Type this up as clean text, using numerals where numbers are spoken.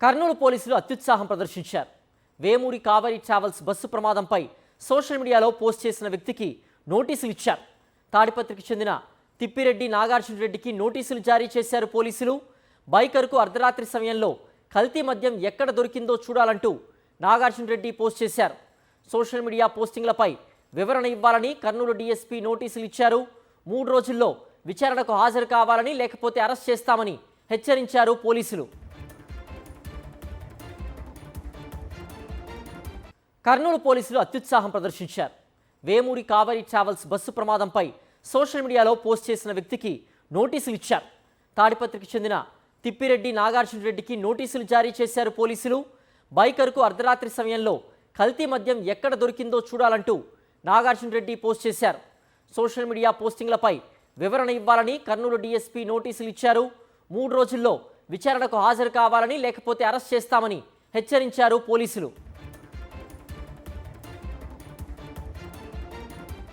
కర్నూలు పోలీసులు అత్యుత్సాహం ప్రదర్శించారు. వేమూరి కావేరీ ట్రావెల్స్ బస్సు ప్రమాదంపై సోషల్ మీడియాలో పోస్ట్ చేసిన వ్యక్తికి నోటీసులు ఇచ్చారు. తాడిపత్రికి చెందిన తిప్పిరెడ్డి నాగార్జున రెడ్డికి నోటీసులు జారీ చేశారు పోలీసులు. బైకర్కు అర్ధరాత్రి సమయంలో కల్తీ మద్యం ఎక్కడ దొరికిందో చూడాలంటూ నాగార్జున రెడ్డి పోస్ట్ చేశారు. సోషల్ మీడియా పోస్టింగ్లపై వివరణ ఇవ్వాలని కర్నూలు డీఎస్పీ నోటీసులు ఇచ్చారు. 3 రోజుల్లో విచారణకు హాజరు కావాలని, లేకపోతే అరెస్ట్ చేస్తామని హెచ్చరించారు పోలీసులు. కర్నూలు పోలీసులు అత్యుత్సాహం ప్రదర్శించారు. వేమూరి కావేరీ ట్రావెల్స్ బస్సు ప్రమాదంపై సోషల్ మీడియాలో పోస్ట్ చేసిన వ్యక్తికి నోటీసులు ఇచ్చారు. తాడిపత్రికి చెందిన తిప్పిరెడ్డి నాగార్జున రెడ్డికి నోటీసులు జారీ చేశారు పోలీసులు. బైకర్కు అర్ధరాత్రి సమయంలో కల్తీ మద్యం ఎక్కడ దొరికిందో చూడాలంటూ నాగార్జున రెడ్డి పోస్ట్ చేశారు. సోషల్ మీడియా పోస్టింగ్లపై వివరణ ఇవ్వాలని కర్నూలు డీఎస్పీ నోటీసులు ఇచ్చారు. 3 రోజుల్లో విచారణకు హాజరు కావాలని, లేకపోతే అరెస్ట్ చేస్తామని హెచ్చరించారు పోలీసులు.